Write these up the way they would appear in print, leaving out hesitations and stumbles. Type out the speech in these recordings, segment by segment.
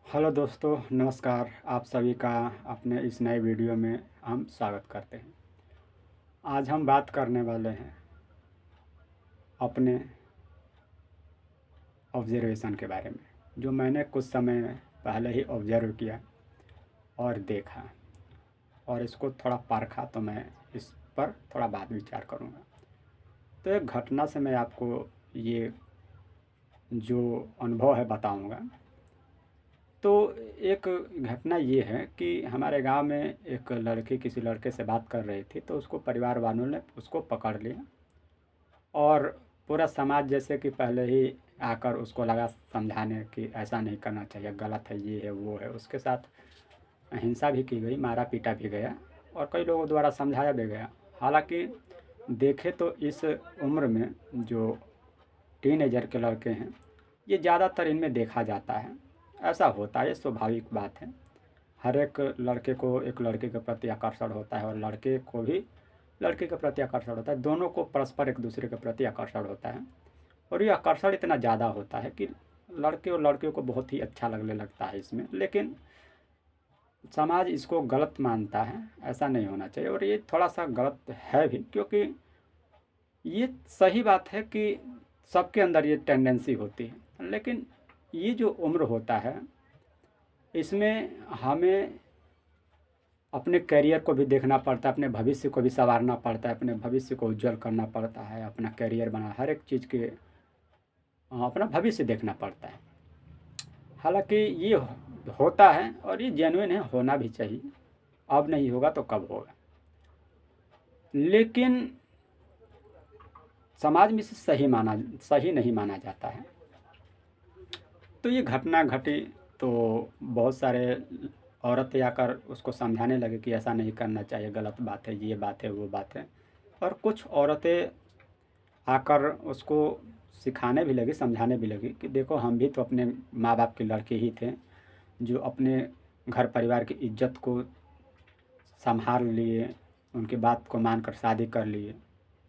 Hello दोस्तों, नमस्कार। आप सभी का अपने इस नए वीडियो में हम स्वागत करते हैं। आज हम बात करने वाले हैं अपने ऑब्जर्वेशन के बारे में, जो मैंने कुछ समय पहले ही ऑब्जर्व किया और देखा और इसको थोड़ा परखा, तो मैं इस पर थोड़ा बात विचार करूँगा। तो एक घटना से मैं आपको ये जो अनुभव है बताऊँगा। तो एक घटना ये है कि हमारे गांव में एक लड़की किसी लड़के से बात कर रही थी, तो उसको परिवार वालों ने उसको पकड़ लिया और पूरा समाज जैसे कि पहले ही आकर उसको लगा समझाने कि ऐसा नहीं करना चाहिए, गलत है, ये है, वो है। उसके साथ हिंसा भी की गई, मारा पीटा भी गया और कई लोगों द्वारा समझाया भी गया। हालांकि देखें तो इस उम्र में जो टीनेजर के लड़के हैं, ये ज़्यादातर इनमें देखा जाता है। ऐसा होता है, ये स्वाभाविक बात है। हर एक लड़के को एक लड़के के प्रति आकर्षण होता है और लड़के को भी लड़के के प्रति आकर्षण होता है। दोनों को परस्पर एक दूसरे के प्रति आकर्षण होता है और ये आकर्षण इतना ज़्यादा होता है कि लड़के और लड़कियों को बहुत ही अच्छा लगने लगता है इसमें। लेकिन समाज इसको गलत मानता है, ऐसा नहीं होना चाहिए और ये थोड़ा सा गलत है भी, क्योंकि ये सही बात है कि सबके अंदर ये टेंडेंसी होती है। लेकिन ये जो उम्र होता है, इसमें हमें अपने करियर को भी देखना पड़ता है, अपने भविष्य को भी संवारना पड़ता है, अपने भविष्य को उज्जवल करना पड़ता है, अपना करियर बना, हर एक चीज़ के अपना भविष्य देखना पड़ता है। हालांकि ये होता है और ये जेन्युइन है, होना भी चाहिए। अब नहीं होगा तो कब होगा। लेकिन समाज में इसे सही नहीं माना जाता है। तो ये घटना घटी तो बहुत सारे औरतें आकर उसको समझाने लगे कि ऐसा नहीं करना चाहिए, गलत बात है, ये बात है, वो बात है। और कुछ औरतें आकर उसको सिखाने भी लगी, समझाने भी लगी कि देखो, हम भी तो अपने माँ बाप के लड़के ही थे, जो अपने घर परिवार की इज्जत को संभाल लिए, उनकी बात को मानकर शादी कर लिए।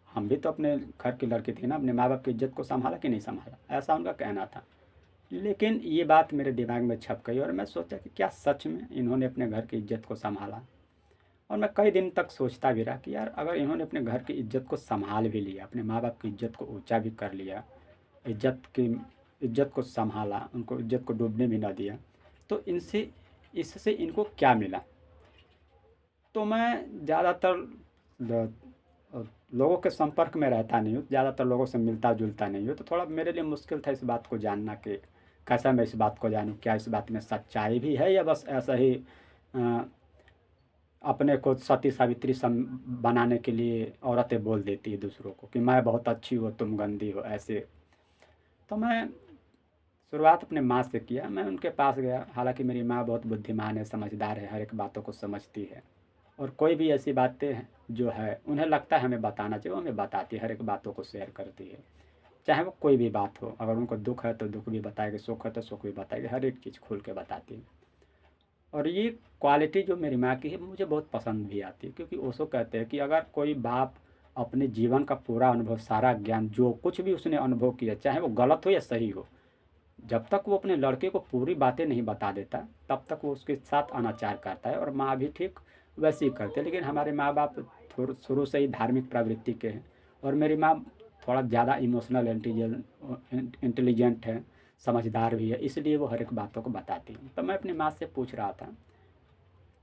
हम भी तो अपने घर की लड़की थी ना, अपने माँ बाप की इज्जत को संभाला कि नहीं संभाला, ऐसा उनका कहना था। लेकिन ये बात मेरे दिमाग में छप गई और मैं सोचा कि क्या सच में इन्होंने अपने घर की इज्जत को संभाला। और मैं कई दिन तक सोचता भी रहा कि यार, अगर इन्होंने अपने घर की इज्जत को संभाल भी लिया, अपने माँ बाप की इज्जत को ऊंचा भी कर लिया, इज्जत को संभाला, उनको इज्जत को डूबने भी ना दिया, तो इससे इनको क्या मिला। तो मैं ज़्यादातर लोगों के संपर्क में रहता नहीं हूँ, ज़्यादातर लोगों से मिलता जुलता नहीं हूँ, तो थोड़ा मेरे लिए मुश्किल था इस बात को जानना कि कैसा मैं इस बात को जानूँ, क्या इस बात में सच्चाई भी है या बस ऐसा ही अ, अपने को सती सावित्री सम बनाने के लिए औरतें बोल देती है दूसरों को कि मैं बहुत अच्छी हो, तुम गंदी हो, ऐसे। तो मैं शुरुआत अपने माँ से किया, मैं उनके पास गया। हालांकि मेरी माँ बहुत बुद्धिमान है, समझदार है, हर एक बातों को समझती है और कोई भी ऐसी बातें हैं जो है उन्हें लगता है हमें बताना चाहिए, वो हमें बताती है, हर एक बातों को शेयर करती है। चाहे वो कोई भी बात हो, अगर उनको दुख है तो दुख भी बताएगी, सुख है तो सुख भी बताएगी, हर एक चीज़ खुल के बताती है। और ये क्वालिटी जो मेरी माँ की है मुझे बहुत पसंद भी आती है, क्योंकि ओशो कहते हैं कि अगर कोई बाप अपने जीवन का पूरा अनुभव, सारा ज्ञान, जो कुछ भी उसने अनुभव किया, चाहे वो गलत हो या सही हो, जब तक वो अपने लड़के को पूरी बातें नहीं बता देता, तब तक वो उसके साथ अनाचार करता है। और माँ भी ठीक वैसे ही करते हैं। लेकिन हमारे माँ बाप थोड़ा शुरू से ही धार्मिक प्रवृत्ति के हैं और मेरी माँ थोड़ा ज़्यादा इमोशनल इंटेलिजेंट है, समझदार भी है, इसलिए वो हर एक बातों को बताती है। तो मैं अपनी माँ से पूछ रहा था,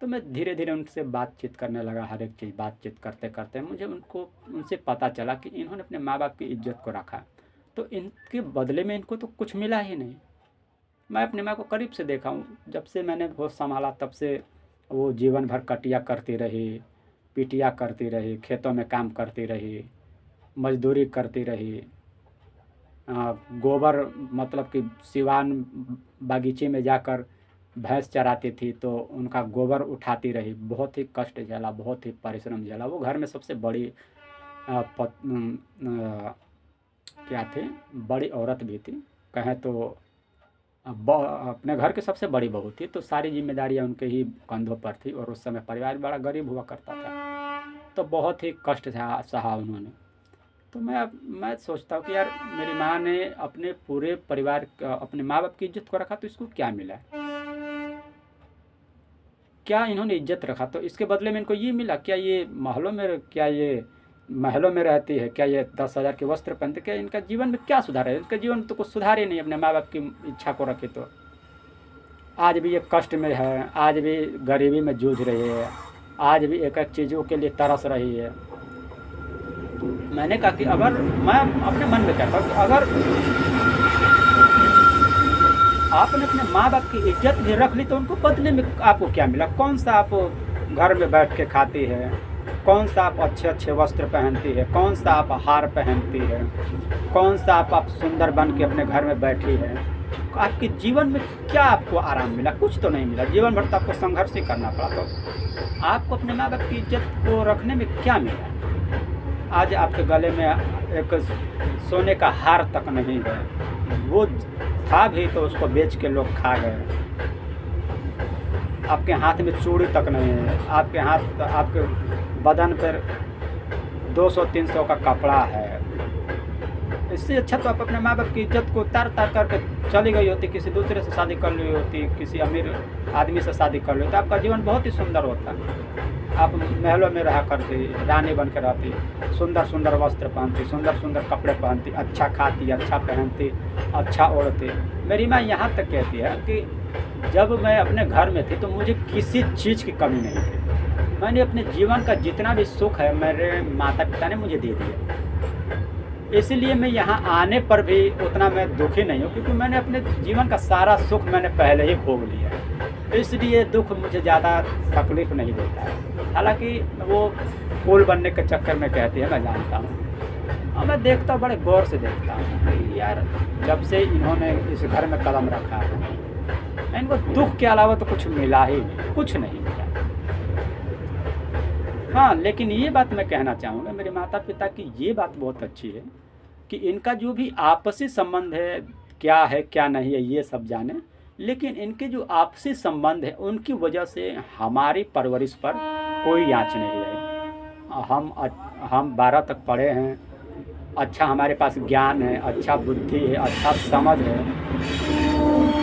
तो मैं धीरे धीरे उनसे बातचीत करने लगा। हर एक चीज़ बातचीत करते करते मुझे उनसे पता चला कि इन्होंने अपने माँ बाप की इज्जत को रखा, तो इनके बदले में इनको तो कुछ मिला ही नहीं। मैं अपनी माँ को करीब से देखा हूँ, जब से मैंने होश संभाला तब से वो जीवन भर कटिया करती रही, पिटिया करती रही, खेतों में काम करती रही, मजदूरी करती रही। गोबर, मतलब कि सिवान बागीचे में जाकर भैंस चराती थी तो उनका गोबर उठाती रही, बहुत ही कष्ट झेला, बहुत ही परिश्रम झेला। वो घर में सबसे बड़ी क्या थी, बड़ी औरत भी थी, कहें तो अपने घर की सबसे बड़ी बहू थी, तो सारी जिम्मेदारियां उनके ही कंधों पर थी और उस समय परिवार बड़ा गरीब हुआ करता था। तो बहुत ही कष्ट सहा उन्होंने। तो मैं सोचता हूँ कि यार, मेरी माँ ने अपने पूरे परिवार अपने माँ बाप की इज्जत को रखा, तो इसको क्या मिला है। क्या इन्होंने इज्जत रखा, तो इसके बदले में इनको ये मिला। क्या ये महलों में रहती है, क्या ये 10,000 के वस्त्र पहनते, क्या इनका जीवन में क्या सुधार है? इनका जीवन में तो कुछ सुधार ही नहीं, अपने माँ बाप की इच्छा को रखे तो। आज भी ये कष्ट में है, आज भी गरीबी में जूझ रही है, आज भी एक एक चीज़ों के लिए तरस रही है। मैंने कहा कि अगर मैं अपने मन में कहता हूँ कि अगर आपने अपने माँ बाप की इज्जत भी रख ली तो उनको बदले में आपको क्या मिला? कौन सा आप घर में बैठ के खाती है, कौन सा आप अच्छे अच्छे वस्त्र पहनती है, कौन सा आप हार पहनती है, कौन सा आप सुंदर बन के अपने घर में बैठी है? आपके जीवन में क्या आपको आराम मिला? कुछ तो नहीं मिला। जीवन भर तो आपको संघर्ष ही करना पड़ा। तो आपको अपने माँ बाप की इज्जत को रखने में क्या मिला? आज आपके गले में एक सोने का हार तक नहीं है, वो था भी तो उसको बेच के लोग खा गए। आपके हाथ में चूड़ी तक नहीं है, आपके बदन पर 200-300 का कपड़ा है। इससे अच्छा तो आप अपने माँ बाप की इज्जत को तार करके चली गई होती, किसी दूसरे से शादी कर ली होती, किसी अमीर आदमी से शादी कर ली होती, आपका जीवन बहुत ही सुंदर होता। आप महलों में रहा करती, रानी बन कर रहती, सुंदर सुंदर वस्त्र पहनती, सुंदर सुंदर कपड़े पहनती, अच्छा खाती, अच्छा पहनती, अच्छा ओढ़ती। मेरी माँ यहाँ तक कहती है कि जब मैं अपने घर में थी तो मुझे किसी चीज़ की कमी नहीं थी। मैंने अपने जीवन का जितना भी सुख है मेरे माता पिता ने मुझे दे दिया। इसलिए मैं यहाँ आने पर भी उतना मैं दुखी नहीं हूँ, क्योंकि मैंने अपने जीवन का सारा सुख मैंने पहले ही भोग लिया है। इसलिए दुख मुझे ज़्यादा तकलीफ़ नहीं देता है। हालांकि वो पुल बनने के चक्कर में कहती है, मैं जानता हूँ, और मैं देखता हूँ, बड़े गौर से देखता हूँ कि यार जब से इन्होंने इस घर में कदम रखा है इनको दुख के अलावा तो कुछ मिला ही नहीं, कुछ नहीं मिला। हाँ, लेकिन ये बात मैं कहना चाहूँगा, मेरे माता पिता की ये बात बहुत अच्छी है कि इनका जो भी आपसी संबंध है, क्या है क्या नहीं है ये सब जाने, लेकिन इनके जो आपसी संबंध है उनकी वजह से हमारी परवरिश पर कोई आँच नहीं आई। हम 12 तक पढ़े हैं, अच्छा हमारे पास ज्ञान है, अच्छा बुद्धि है, अच्छा समझ है,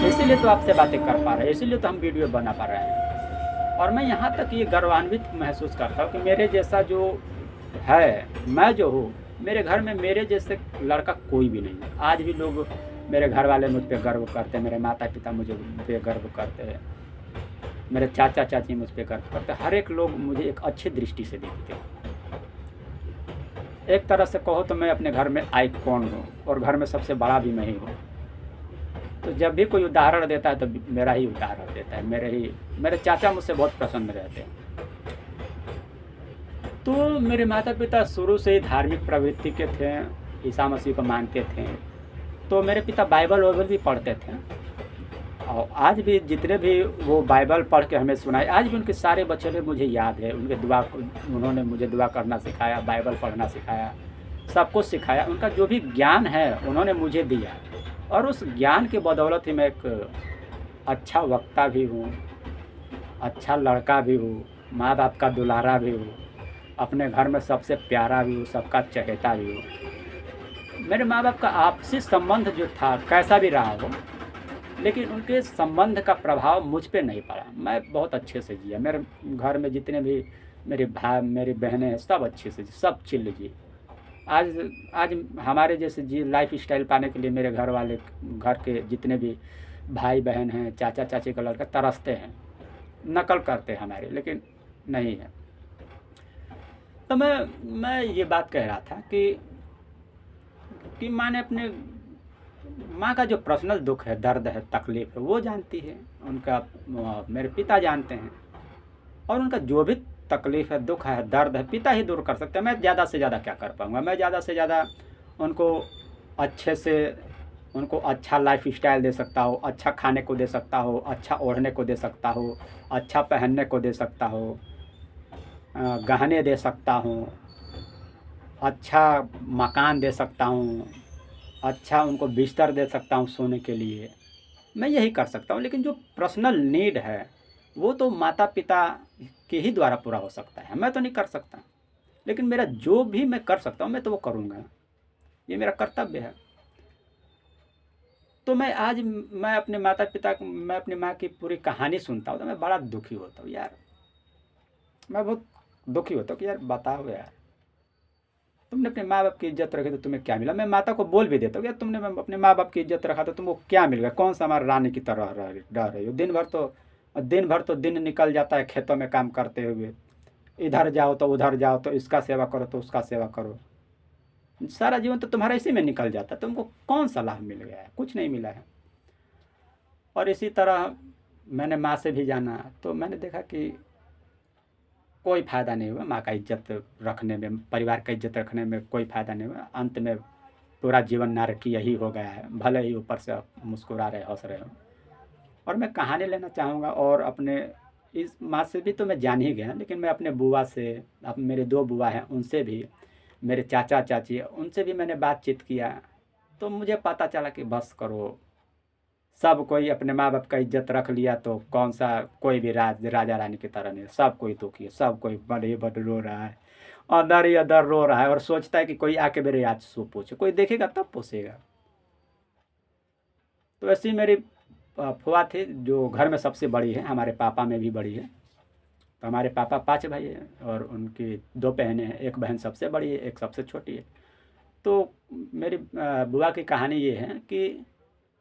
इसीलिए तो आपसे बातें कर पा रहे हैं, इसीलिए तो हम वीडियो बना पा रहे हैं। और मैं यहाँ तक ये गर्वान्वित महसूस करता हूँ कि मेरे जैसा जो है, मैं जो हूँ, मेरे घर में मेरे जैसे लड़का कोई भी नहीं है। आज भी लोग, मेरे घर वाले मुझ पर गर्व करते हैं, मेरे माता पिता मुझे पे गर्व करते हैं, मेरे चाचा चाची मुझ पर गर्व करते हैं। हर एक लोग मुझे एक अच्छी दृष्टि से देखते हैं। एक तरह से कहो तो मैं अपने घर में आइकॉन हूँ और घर में सबसे बड़ा भी मैं ही हूँ। तो जब भी कोई उदाहरण देता है तो मेरा ही उदाहरण देता है, मेरे चाचा मुझसे बहुत प्रसन्न रहते हैं। तो मेरे माता पिता शुरू से ही धार्मिक प्रवृत्ति के थे, ईसा मसीह को मानते थे। तो मेरे पिता बाइबल भी पढ़ते थे, और आज भी जितने भी वो बाइबल पढ़ के हमें सुनाए, आज भी उनके सारे बचने मुझे याद है। उन्होंने मुझे दुआ करना सिखाया, बाइबल पढ़ना सिखाया, सब कुछ सिखाया। उनका जो भी ज्ञान है उन्होंने मुझे दिया, और उस ज्ञान की बदौलत ही मैं एक अच्छा वक्ता भी हूँ, अच्छा लड़का भी हूँ, माँ बाप का दुलारा भी हूँ, अपने घर में सबसे प्यारा भी हूँ, सबका चहेता भी हूँ। मेरे माँ बाप का आपसी संबंध जो था कैसा भी रहा हो, लेकिन उनके संबंध का प्रभाव मुझ पे नहीं पड़ा। मैं बहुत अच्छे से जिया। मेरे घर में जितने भी मेरे भाई मेरी बहनें हैं सब अच्छे से, सब चिल्ल जी। आज हमारे जैसे जी लाइफ स्टाइल पाने के लिए मेरे घर के जितने भी भाई बहन हैं, चाचा चाची का लड़का तरसते हैं, नकल करते हैं हमारे, लेकिन नहीं है। तो मैं ये बात कह रहा था कि माने अपने माँ का जो पर्सनल दुख है, दर्द है, तकलीफ़ है, वो जानती है, उनका मेरे पिता जानते हैं। और उनका जो भी तकलीफ़ है, दुख है, दर्द है, पिता ही दूर कर सकते हैं। मैं ज़्यादा से ज़्यादा क्या कर पाऊँगा? मैं ज़्यादा से ज़्यादा उनको अच्छा लाइफ स्टाइल दे सकता हूँ, अच्छा खाने को दे सकता हूँ, अच्छा ओढ़ने को दे सकता हूँ, अच्छा पहनने को दे सकता हूँ, गहने दे सकता हूँ, अच्छा मकान दे सकता हूँ, अच्छा उनको बिस्तर दे सकता हूँ सोने के लिए। मैं यही कर सकता हूँ। लेकिन जो पर्सनल नीड है वो तो माता पिता के ही द्वारा पूरा हो सकता है, मैं तो नहीं कर सकता। लेकिन मेरा जो भी मैं कर सकता हूँ मैं तो वो करूँगा, ये मेरा कर्तव्य है। तो मैं अपने माता-पिता को, मैं अपनी माँ की पूरी कहानी सुनता हूँ तो मैं बड़ा दुखी होता हूँ यार। मैं बहुत दुखी होता हूँ कि यार बताओ यार, तुमने अपने माँ-बाप की इज़्ज़त रखी तो तुम्हें क्या मिला? मैं माता को बोल भी देता हूँ, यार तुमने अपने माँ-बाप की इज़्ज़त रखा तो तुमको क्या मिल गया? कौन-सा हमारा रानी की तरह रह रही हो? दिन भर तो दिन निकल जाता है खेतों में काम करते हुए। इधर जाओ तो उधर जाओ, तो इसका सेवा करो तो उसका सेवा करो। सारा जीवन तो तुम्हारा इसी में निकल जाता है, तुमको कौन-सा लाभ मिल गया है? कुछ नहीं मिला है। और इसी तरह मैंने माँ से भी जाना, तो मैंने देखा कि कोई फ़ायदा नहीं हुआ, माँ का इज़्ज़त रखने में, परिवार का इज़्ज़त रखने में कोई फ़ायदा नहीं हुआ। अंत में पूरा जीवन नरकीय ही हो गया है, भले ही ऊपर से आप मुस्कुरा रहे, हँस रहे हो। और मैं कहानी लेना चाहूँगा, और अपने इस माँ से भी तो मैं जान ही गया, लेकिन मैं अपने बुआ से, अब मेरे 2 बुआ हैं, उनसे भी, मेरे चाचा-चाची, उनसे भी मैंने बातचीत किया। तो मुझे पता चला कि बस करो, सब कोई अपने माँ-बाप का इज़्ज़त रख लिया तो कौन-सा, कोई भी राजा-रानी की तरह नहीं, सब कोई दुखी है, सब कोई बड़े ही बड़ रो रहा है। अंदर ही अंदर रो रहा है और सोचता है कि कोई आके मेरे आज सु पूछे, कोई देखेगा तब पूछेगा। तो ऐसे ही मेरी फूआ थी जो घर में सबसे बड़ी है, हमारे पापा में भी बड़ी है। तो हमारे पापा 5 भाई हैं और उनकी 2 बहनें हैं, 1 बहन सबसे बड़ी है, 1 सबसे छोटी है। तो मेरी बुआ की कहानी ये है कि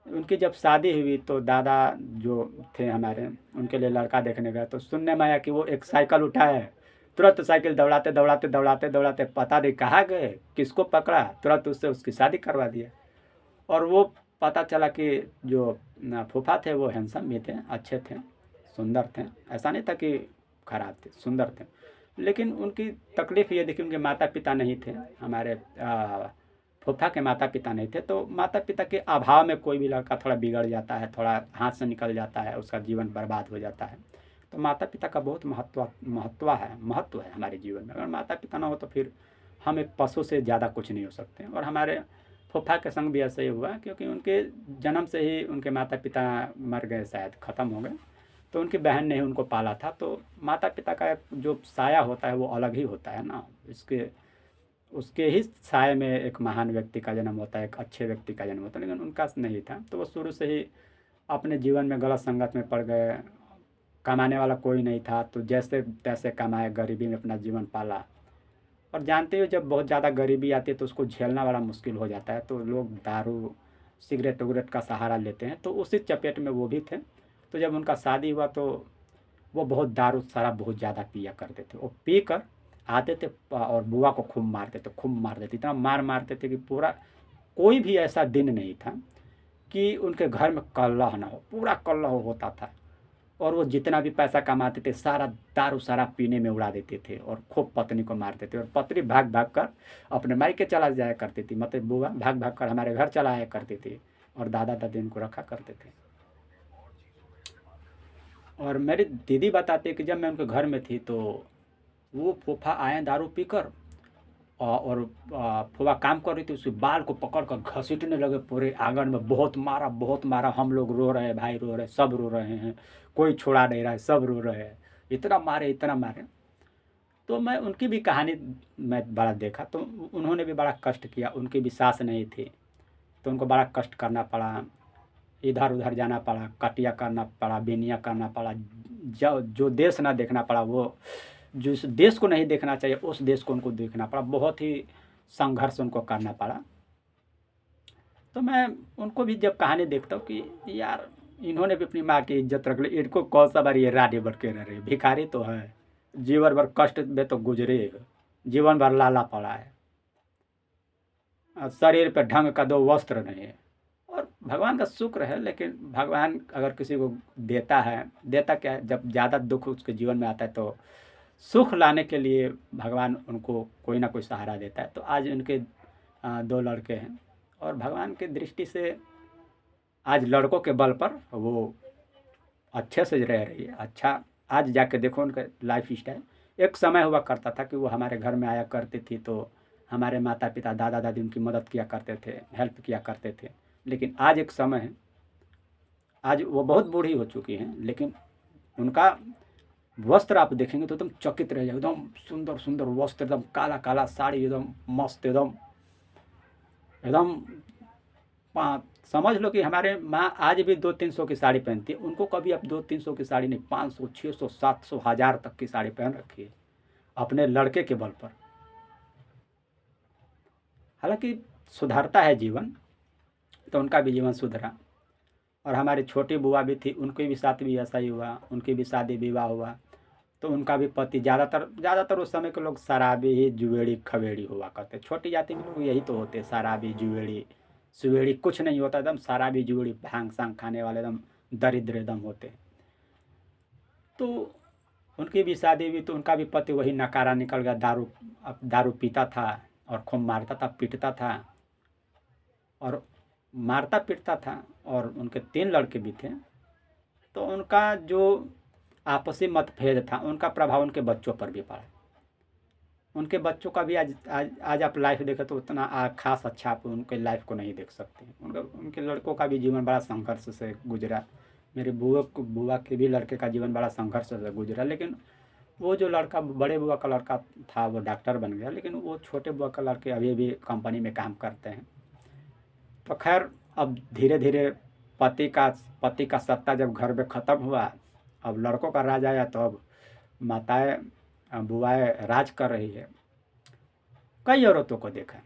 उनकी जब शादी हुई तो दादा जो थे हमारे, उनके लिए लड़का देखने गए तो सुनने में आया कि वो एक साइकिल उठाए, तुरंत साइकिल दौड़ाते दौड़ाते दौड़ाते दौड़ाते पता नहीं कहाँ गए, किसको पकड़ा, तुरंत उससे उसकी शादी करवा दिया। और वो पता चला कि जो फूफा थे वो हैंडसम भी थे, अच्छे थे, सुंदर थे। ऐसा नहीं था कि खराब थे, सुंदर थे। लेकिन उनकी तकलीफ़ ये थी कि उनके माता-पिता नहीं थे। हमारे फूफा के माता-पिता नहीं थे, तो माता-पिता के अभाव में कोई भी लड़का थोड़ा बिगड़ जाता है, थोड़ा हाथ से निकल जाता है, उसका जीवन बर्बाद हो जाता है। तो माता-पिता का बहुत महत्व है हमारे जीवन में। अगर माता-पिता ना हो तो फिर हम एक पशु से ज़्यादा कुछ नहीं हो सकते। और हमारे फूफा के संग भी ऐसा ही हुआ, क्योंकि उनके जन्म से ही उनके माता-पिता मर गए, शायद ख़त्म हो गए। तो उनकी बहन ने ही उनको पाला था। तो माता-पिता का एक जो साया होता है वो अलग ही होता है ना। इसके उसके ही साए में एक महान व्यक्ति का जन्म होता है, एक अच्छे व्यक्ति का जन्म होता है, लेकिन उनका नहीं था। तो वो शुरू से ही अपने जीवन में गलत संगत में पड़ गए, कमाने वाला कोई नहीं था, तो जैसे-तैसे कमाए, गरीबी में अपना जीवन पाला। और जानते हो जब बहुत ज़्यादा गरीबी आती है तो उसको झेलना बड़ा मुश्किल हो जाता है, तो लोग दारू, सिगरेट-विगरेट का सहारा लेते हैं, तो उसी चपेट में वो भी थे। तो जब उनका शादी हुआ तो वो बहुत दारू शराब बहुत ज़्यादा पिया करते थे। वो पीकर आते थे और बुआ को खूब मारते थे, खूब मारते थे। इतना मार मारते थे कि पूरा कोई भी ऐसा दिन नहीं था कि उनके घर में कलह ना हो, पूरा कलह होता था। और वो जितना भी पैसा कमाते थे सारा दारू शराब पीने में उड़ा देते थे और खूब पत्नी को मारते थे। और पत्नी भाग-भाग कर अपने मायके चला जाया करती थी, मतलब बुआ भाग-भाग कर हमारे घर चला आया करती थी और दादा-दादी उनको रखा करते थे। और मेरी दीदी बताती है कि जब मैं उनके घर में थी तो वो फूफा आए दारू पीकर, और फूफा काम कर रही थी, उसके बाल को पकड़ कर घसीटने लगे पूरे आंगन में। बहुत मारा, हम लोग रो रहे हैं, भाई रो रहे हैं, सब रो रहे हैं, कोई छुड़ा नहीं रहा है, सब रो रहे हैं, इतना मारे इतना मारे। तो मैं उनकी भी कहानी मैं बड़ा देखा, तो उन्होंने भी बड़ा कष्ट किया, उनकी भी सास नहीं थी, तो उनको बड़ा कष्ट करना पड़ा, इधर उधर जाना पड़ा, कटिया करना पड़ा, बेनिया करना पड़ा, जो जो देश ना देखना पड़ा, वो जिस देश को नहीं देखना चाहिए उस देश को उनको देखना पड़ा, बहुत ही संघर्ष उनको करना पड़ा। तो मैं उनको भी जब कहानी देखता हूँ कि यार इन्होंने भी अपनी माँ की इज्जत रख ली, इनको कौन सा बार ये रानी बन के रह रही है, भिखारी तो है, जीवन भर कष्ट में तो गुजरे, जीवन भर लाला पड़ा है, और शरीर पे ढंग का 2 वस्त्र नहीं है। और भगवान का शुक्र है, लेकिन भगवान अगर किसी को देता है, देता क्या है, जब ज़्यादा दुख उसके जीवन में आता है तो सुख लाने के लिए भगवान उनको कोई ना कोई सहारा देता है। तो आज उनके 2 लड़के हैं और भगवान की दृष्टि से आज लड़कों के बल पर वो अच्छे से रह रही है। अच्छा, आज जाके देखो उनका लाइफ स्टाइल। एक समय हुआ करता था कि वो हमारे घर में आया करती थी, तो हमारे माता पिता दादा दादी उनकी मदद किया करते थे, हेल्प किया करते थे। लेकिन आज एक समय है, आज वो बहुत बूढ़ी हो चुकी हैं, लेकिन उनका वस्त्र आप देखेंगे तो एकदम चकित रह जाएगा, एकदम सुंदर सुंदर वस्त्र, एकदम काला काला साड़ी, एकदम मस्त, एकदम एकदम समझ लो कि हमारे माँ आज भी 200-300 की साड़ी पहनती है, उनको कभी अब 200-300 की साड़ी नहीं, 500, 600, 700, 1000 तक की साड़ी पहन रखी है अपने लड़के के बल पर। हालांकि सुधरता है जीवन, तो उनका भी जीवन सुधरा। और हमारी छोटी बुआ भी थी, उनके भी साथ भी ऐसा ही हुआ, उनकी भी शादी विवाह हुआ, तो उनका भी पति ज़्यादातर उस समय के लोग शराबी ही, जुएड़ी खवेड़ी हुआ करते। छोटी जाति में लोग यही तो होते, शराबी जुएड़ी सुएड़ी, कुछ नहीं होता, एकदम शराबी जुएड़ी भांग सांग खाने वाले एकदम दरिद्र एकदम होते। तो उनकी भी शादी हुई, तो उनका भी पति वही नकारा निकल गया, दारू पीता था और खूब मारता था, पीटता था और मारता पीटता था। और उनके 3 लड़के भी थे, तो उनका जो आपसी मतभेद था, उनका प्रभाव उनके बच्चों पर भी पड़ा। उनके बच्चों का भी आज आप लाइफ देखें तो उतना खास अच्छा आप उनके लाइफ को नहीं देख सकते। उनके लड़कों का भी जीवन बड़ा संघर्ष से गुजरा। मेरे बुआ के भी लड़के का जीवन बड़ा संघर्ष से गुजरा, लेकिन वो जो लड़का, बड़े बुआ का लड़का था, वो डॉक्टर बन गया, लेकिन वो छोटे बुआ का लड़के अभी भी कंपनी में काम करते हैं। तो खैर, अब धीरे धीरे पति का सत्ता जब घर में ख़त्म हुआ, अब लड़कों का राज आया, तो अब माताएं बुआएं राज कर रही है। कई औरतों को देखा,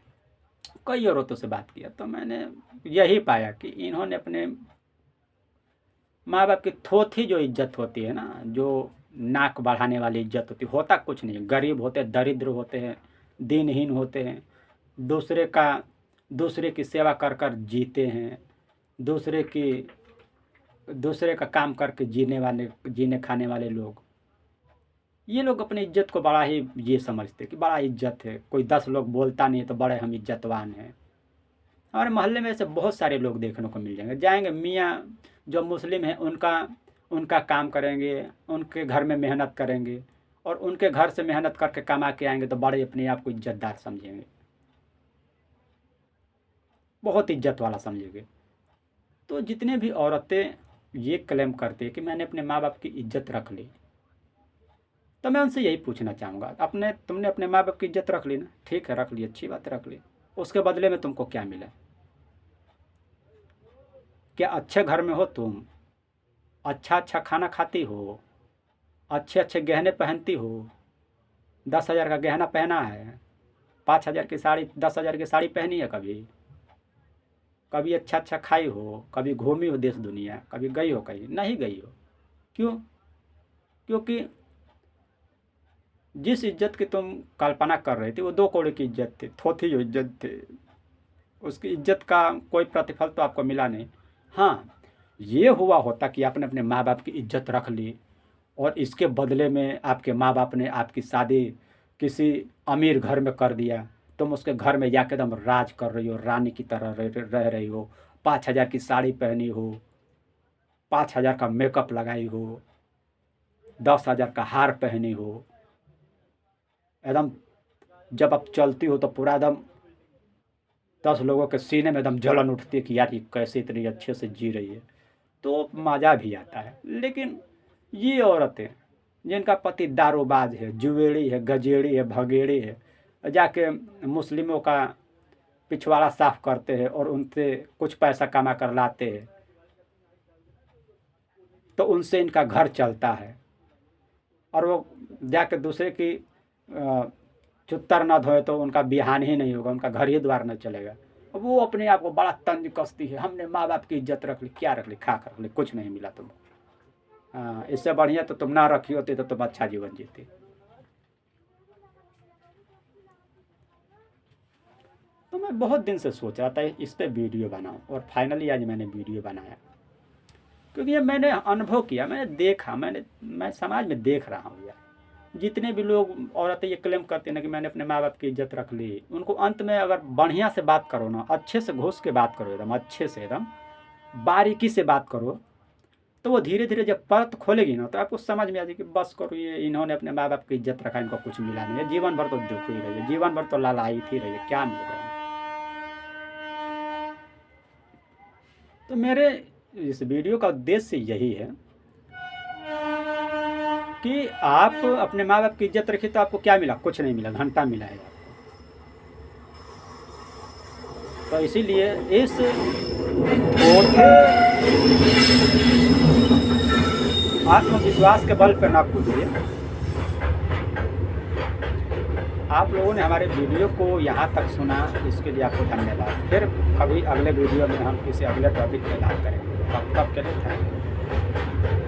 कई औरतों से बात किया, तो मैंने यही पाया कि इन्होंने अपने माँ बाप की थोथी जो इज्जत होती है ना, जो नाक बढ़ाने वाली इज्जत होती, होता कुछ नहीं, गरीब होते, दरिद्र होते हैं, दीनहीन होते हैं, दूसरे की सेवा कर कर जीते हैं, दूसरे का काम करके जीने खाने वाले लोग, ये लोग अपनी इज्जत को बड़ा ही ये समझते कि बड़ा इज्जत है, कोई 10 लोग बोलता नहीं है तो बड़े हम इज्जतवान हैं। हमारे मोहल्ले में ऐसे बहुत सारे लोग देखने को मिल जाएंगे। मियाँ जो मुस्लिम हैं, उनका काम करेंगे, उनके घर में मेहनत करेंगे, और उनके घर से मेहनत करके कमा के आएंगे तो बड़े अपने आप को इज्जतदार समझेंगे, बहुत इज्जत वाला समझेंगे। तो जितने भी औरतें ये क्लेम करते हैं कि मैंने अपने माँ बाप की इज्जत रख ली, तो मैं उनसे यही पूछना चाहूँगा, तुमने अपने माँ बाप की इज्जत रख ली ना, ठीक है, रख ली, अच्छी बात रख ली, उसके बदले में तुमको क्या मिला? क्या अच्छे घर में हो तुम, अच्छा खाना खाती हो, अच्छे गहने पहनती हो, 10,000 का गहना पहना है, 5,000 की साड़ी, 10,000 की साड़ी पहनी है, कभी अच्छा खाई हो, कभी घूमी हो देश दुनिया, कभी गई हो कहीं? नहीं गई हो। क्यों? क्योंकि जिस इज्जत की तुम कल्पना कर रही थी, वो 2 कौड़ी की इज्जत थी, थोथी जो इज्जत थी, उसकी इज्जत का कोई प्रतिफल तो आपको मिला नहीं। हाँ, ये हुआ होता कि आपने अपने माँ बाप की इज्जत रख ली, और इसके बदले में आपके माँ बाप ने आपकी शादी किसी अमीर घर में कर दिया, तुम उसके घर में जाके एकदम राज कर रही हो, रानी की तरह रह रही हो, 5,000 की साड़ी पहनी हो, 5,000 का मेकअप लगाई हो, 10,000 का हार पहनी हो, एकदम जब आप चलती हो तो पूरा एकदम 10 लोगों के सीने में एकदम जलन उठती है कि यार ये कैसे इतनी अच्छे से जी रही है, तो मज़ा भी आता है। लेकिन ये औरतें जिनका पति दारूबाज है, जुएड़ी है, गजेड़ी है, भगेड़ी है, जाके मुस्लिमों का पिछवाड़ा साफ करते हैं और उनसे कुछ पैसा कमा कर लाते हैं, तो उनसे इनका घर चलता है, और वो जाके दूसरे की चुत्तर न धोए तो उनका बिहान ही नहीं होगा, उनका घर ही द्वार न चलेगा। वो अपने आप को बड़ा तंज कसती है, हमने माँ बाप की इज्जत रख ली, क्या रख ली, खा कर रख ली, कुछ नहीं मिला तुमको। इससे बढ़िया तो तुम ना रखी होती तो तुम अच्छा जीवन जीती। तो मैं बहुत दिन से सोच रहा था इस पे वीडियो बनाऊं, और फाइनली आज मैंने वीडियो बनाया, क्योंकि ये मैंने अनुभव किया, मैंने देखा, मैं समाज में देख रहा हूँ यार, जितने भी लोग औरतें ये क्लेम करती हैं ना कि मैंने अपने माँ बाप की इज्जत रख ली, उनको अंत में अगर बढ़िया से बात करो ना, अच्छे से घुस के बात करो, एकदम अच्छे से, एकदम बारीकी से बात करो, तो वो धीरे धीरे जब परत खोलेगी ना, तो आपको समझ में आ जाएगी कि बस करो, ये इन्होंने अपने माँ बाप की इज्जत रखा, इनको कुछ मिला नहीं है, जीवन भर तो दुख ही रही है, जीवन भर तो लालाई थी रही है, क्या मिल रहा है। तो मेरे इस वीडियो का उद्देश्य यही है कि आप अपने माँ बाप की इज्जत रखिए, तो आपको क्या मिला? कुछ नहीं मिला, घंटा मिला है आपको। तो इसीलिए इस ओझे आत्मविश्वास के बल पर ना कूदिए। आप लोगों ने हमारे वीडियो को यहाँ तक सुना, इसके लिए आपको धन्यवाद। फिर कभी अगले वीडियो में हम किसी अगले टॉपिक पर बात करेंगे। तब तक के लिए थैंक यू।